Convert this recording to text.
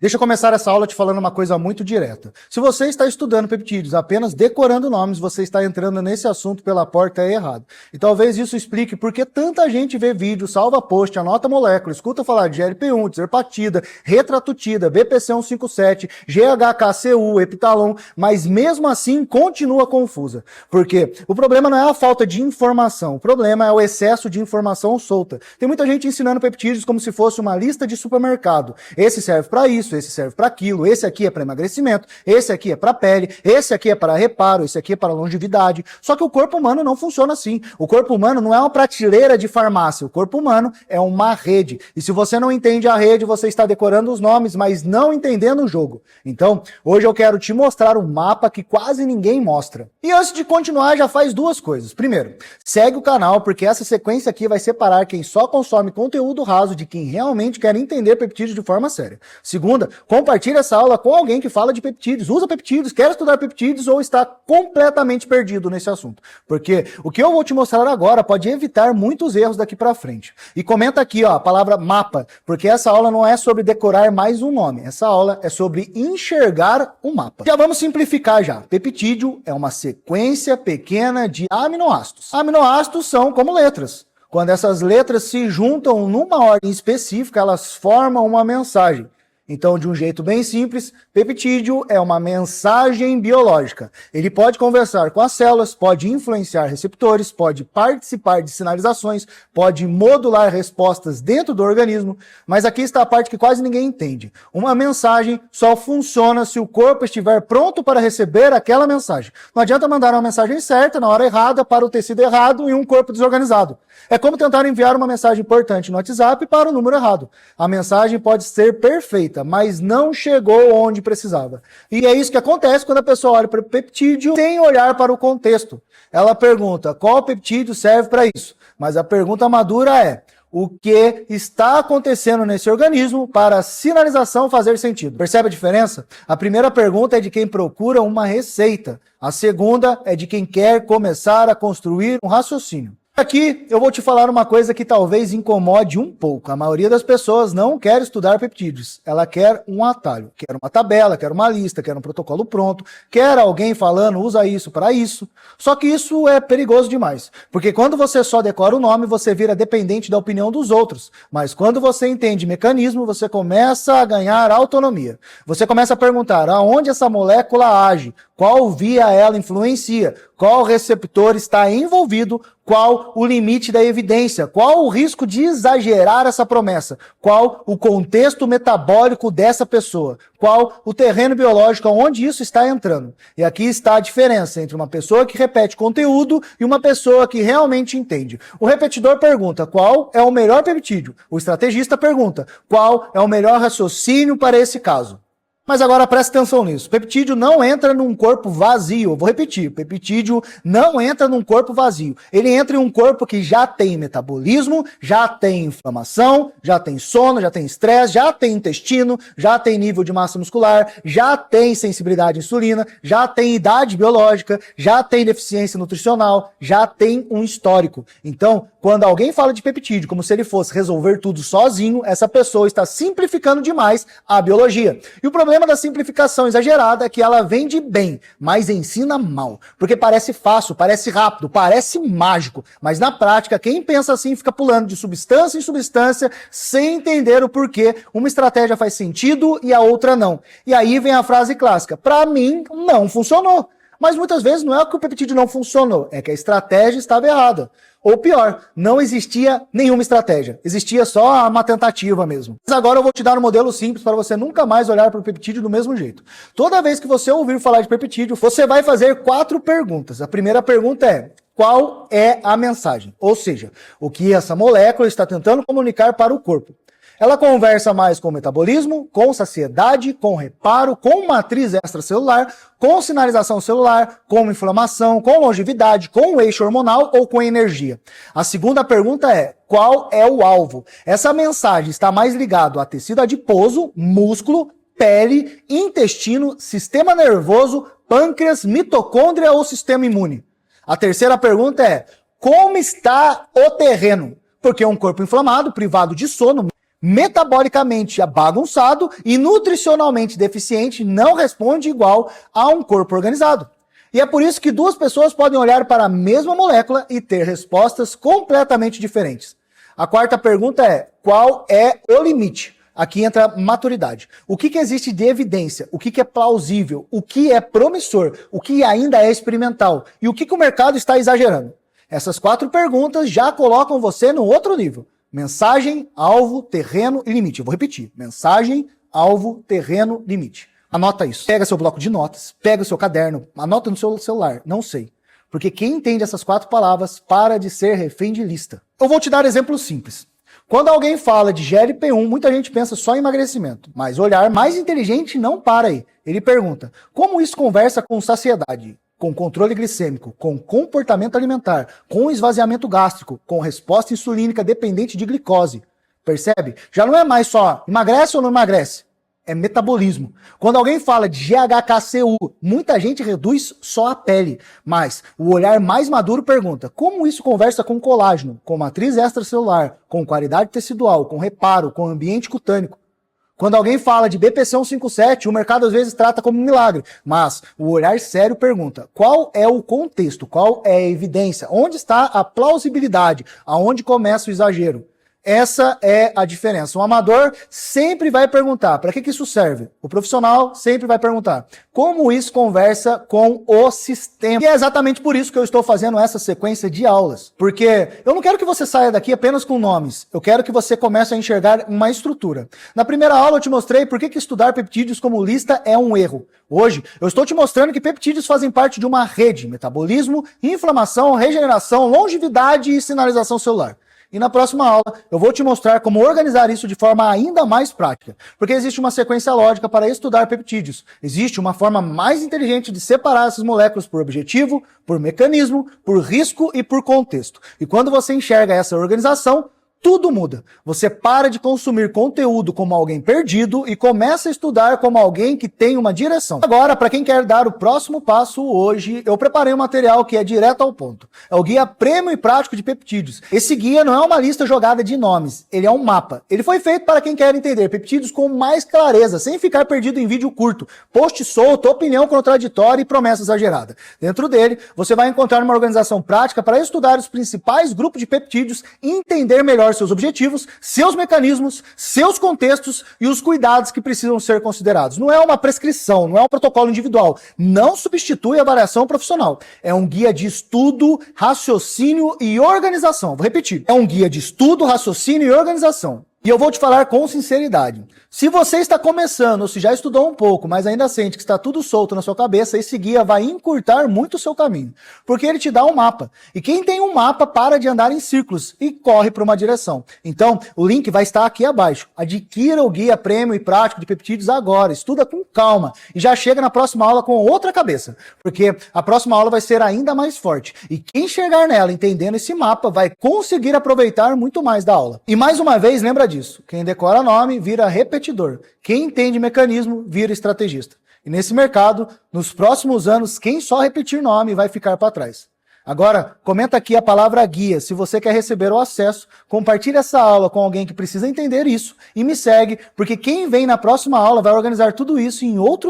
Deixa eu começar essa aula te falando uma coisa muito direta. Se você está estudando peptídeos apenas decorando nomes, você está entrando nesse assunto pela porta errada. E talvez isso explique por que tanta gente vê vídeo, salva post, anota molécula, escuta falar de GLP-1, tirzepatida, retratutida, BPC-157, GHKCU, Epitalon, mas mesmo assim continua confusa. Porque o problema não é a falta de informação, o problema é o excesso de informação solta. Tem muita gente ensinando peptídeos como se fosse uma lista de supermercado. Esse serve para isso, esse serve para aquilo, esse aqui é para emagrecimento, esse aqui é para pele, esse aqui é para reparo, esse aqui é para longevidade. Só que o corpo humano não funciona assim. O corpo humano não é uma prateleira de farmácia, o corpo humano é uma rede. E se você não entende a rede, você está decorando os nomes, mas não entendendo o jogo. Então, hoje eu quero te mostrar um mapa que quase ninguém mostra. E antes de continuar, já faz duas coisas. Primeiro, segue o canal, porque essa sequência aqui vai separar quem só consome conteúdo raso de quem realmente quer entender peptídeos de forma séria. Segunda, compartilha essa aula com alguém que fala de peptídeos, usa peptídeos, quer estudar peptídeos ou está completamente perdido nesse assunto. Porque o que eu vou te mostrar agora pode evitar muitos erros daqui pra frente. E comenta aqui, ó, a palavra mapa, porque essa aula não é sobre decorar mais um nome, essa aula é sobre enxergar o mapa. Já vamos simplificar já. Peptídeo é uma sequência pequena de aminoácidos. Aminoácidos são como letras. Quando essas letras se juntam numa ordem específica, elas formam uma mensagem. Então, de um jeito bem simples, peptídeo é uma mensagem biológica. Ele pode conversar com as células, pode influenciar receptores, pode participar de sinalizações, pode modular respostas dentro do organismo, mas aqui está a parte que quase ninguém entende. Uma mensagem só funciona se o corpo estiver pronto para receber aquela mensagem. Não adianta mandar uma mensagem certa, na hora errada, para o tecido errado e um corpo desorganizado. É como tentar enviar uma mensagem importante no WhatsApp para o número errado. A mensagem pode ser perfeita, mas não chegou onde precisava. E é isso que acontece quando a pessoa olha para o peptídeo sem olhar para o contexto. Ela pergunta qual peptídeo serve para isso. Mas a pergunta madura é: o que está acontecendo nesse organismo para a sinalização fazer sentido? Percebe a diferença? A primeira pergunta é de quem procura uma receita. A segunda é de quem quer começar a construir um raciocínio. Aqui eu vou te falar uma coisa que talvez incomode um pouco. A maioria das pessoas não quer estudar peptídeos. Ela quer um atalho. Quer uma tabela, quer uma lista, quer um protocolo pronto, quer alguém falando, usa isso para isso. Só que isso é perigoso demais. Porque quando você só decora o nome, você vira dependente da opinião dos outros. Mas quando você entende mecanismo, você começa a ganhar autonomia. Você começa a perguntar aonde essa molécula age, qual via ela influencia, qual receptor está envolvido, qual o limite da evidência, qual o risco de exagerar essa promessa, qual o contexto metabólico dessa pessoa, qual o terreno biológico onde isso está entrando. E aqui está a diferença entre uma pessoa que repete conteúdo e uma pessoa que realmente entende. O repetidor pergunta qual é o melhor peptídeo, o estrategista pergunta qual é o melhor raciocínio para esse caso. Mas agora presta atenção nisso. Peptídeo não entra num corpo vazio. Eu vou repetir. Peptídeo não entra num corpo vazio. Ele entra em um corpo que já tem metabolismo, já tem inflamação, já tem sono, já tem estresse, já tem intestino, já tem nível de massa muscular, já tem sensibilidade à insulina, já tem idade biológica, já tem deficiência nutricional, já tem um histórico. Então, quando alguém fala de peptídeo como se ele fosse resolver tudo sozinho, essa pessoa está simplificando demais a biologia. E o problema da simplificação exagerada é que ela vende bem, mas ensina mal. Porque parece fácil, parece rápido, parece mágico. Mas na prática, quem pensa assim fica pulando de substância em substância sem entender o porquê uma estratégia faz sentido e a outra não. E aí vem a frase clássica: pra mim, não funcionou. Mas muitas vezes não é que o peptídeo não funcionou, é que a estratégia estava errada. Ou pior, não existia nenhuma estratégia, existia só uma tentativa mesmo. Mas agora eu vou te dar um modelo simples para você nunca mais olhar para o peptídeo do mesmo jeito. Toda vez que você ouvir falar de peptídeo, você vai fazer 4 perguntas. A primeira pergunta é: qual é a mensagem? Ou seja, o que essa molécula está tentando comunicar para o corpo. Ela conversa mais com o metabolismo, com saciedade, com reparo, com matriz extracelular, com sinalização celular, com inflamação, com longevidade, com o eixo hormonal ou com energia. A segunda pergunta é: qual é o alvo? Essa mensagem está mais ligada a tecido adiposo, músculo, pele, intestino, sistema nervoso, pâncreas, mitocôndria ou sistema imune? A terceira pergunta é: como está o terreno? Porque um corpo inflamado, privado de sono, Metabolicamente bagunçado e nutricionalmente deficiente não responde igual a um corpo organizado. E é por isso que duas pessoas podem olhar para a mesma molécula e ter respostas completamente diferentes. A quarta pergunta é: qual é o limite? Aqui entra a maturidade. O que existe de evidência? O que é plausível? O que é promissor? O que ainda é experimental? E o que o mercado está exagerando? Essas 4 perguntas já colocam você no outro nível. Mensagem, alvo, terreno e limite. Eu vou repetir. Mensagem, alvo, terreno, limite. Anota isso. Pega seu bloco de notas, pega o seu caderno, anota no seu celular. Não sei. Porque quem entende essas 4 palavras para de ser refém de lista. Eu vou te dar exemplos simples. Quando alguém fala de GLP-1, muita gente pensa só em emagrecimento. Mas o olhar mais inteligente não para aí. Ele pergunta: como isso conversa com saciedade? Com controle glicêmico, com comportamento alimentar, com esvaziamento gástrico, com resposta insulínica dependente de glicose. Percebe? Já não é mais só emagrece ou não emagrece. É metabolismo. Quando alguém fala de GHKCU, muita gente reduz só a pele. Mas o olhar mais maduro pergunta: como isso conversa com colágeno, com matriz extracelular, com qualidade tecidual, com reparo, com ambiente cutâneo? Quando alguém fala de BPC 157, o mercado às vezes trata como um milagre, mas o olhar sério pergunta: qual é o contexto, qual é a evidência, onde está a plausibilidade, aonde começa o exagero? Essa é a diferença. O amador sempre vai perguntar: para que isso serve? O profissional sempre vai perguntar: como isso conversa com o sistema? E é exatamente por isso que eu estou fazendo essa sequência de aulas. Porque eu não quero que você saia daqui apenas com nomes. Eu quero que você comece a enxergar uma estrutura. Na primeira aula eu te mostrei por que estudar peptídeos como lista é um erro. Hoje eu estou te mostrando que peptídeos fazem parte de uma rede: metabolismo, inflamação, regeneração, longevidade e sinalização celular. E na próxima aula eu vou te mostrar como organizar isso de forma ainda mais prática. Porque existe uma sequência lógica para estudar peptídeos. Existe uma forma mais inteligente de separar essas moléculas por objetivo, por mecanismo, por risco e por contexto. E quando você enxerga essa organização, tudo muda. Você para de consumir conteúdo como alguém perdido e começa a estudar como alguém que tem uma direção. Agora, para quem quer dar o próximo passo hoje, eu preparei um material que é direto ao ponto. É o Guia Prêmio e Prático de Peptídeos. Esse guia não é uma lista jogada de nomes, ele é um mapa. Ele foi feito para quem quer entender peptídeos com mais clareza, sem ficar perdido em vídeo curto, post solto, opinião contraditória e promessa exagerada. Dentro dele, você vai encontrar uma organização prática para estudar os principais grupos de peptídeos e entender melhor seus objetivos, seus mecanismos, seus contextos e os cuidados que precisam ser considerados. Não é uma prescrição, não é um protocolo individual. Não substitui a avaliação profissional. É um guia de estudo, raciocínio e organização. Vou repetir. É um guia de estudo, raciocínio e organização. E eu vou te falar com sinceridade. Se você está começando ou se já estudou um pouco, mas ainda sente que está tudo solto na sua cabeça, esse guia vai encurtar muito o seu caminho. Porque ele te dá um mapa. E quem tem um mapa para de andar em círculos e corre para uma direção. Então, o link vai estar aqui abaixo. Adquira o Guia Prêmio e Prático de Peptídeos agora. Estuda com calma. E já chega na próxima aula com outra cabeça. Porque a próxima aula vai ser ainda mais forte. E quem chegar nela entendendo esse mapa vai conseguir aproveitar muito mais da aula. E mais uma vez, lembra disso. Quem decora nome vira repetidor. Quem entende mecanismo vira estrategista. E nesse mercado, nos próximos anos, quem só repetir nome vai ficar para trás. Agora, comenta aqui a palavra guia se você quer receber o acesso, compartilhe essa aula com alguém que precisa entender isso e me segue, porque quem vem na próxima aula vai organizar tudo isso em outro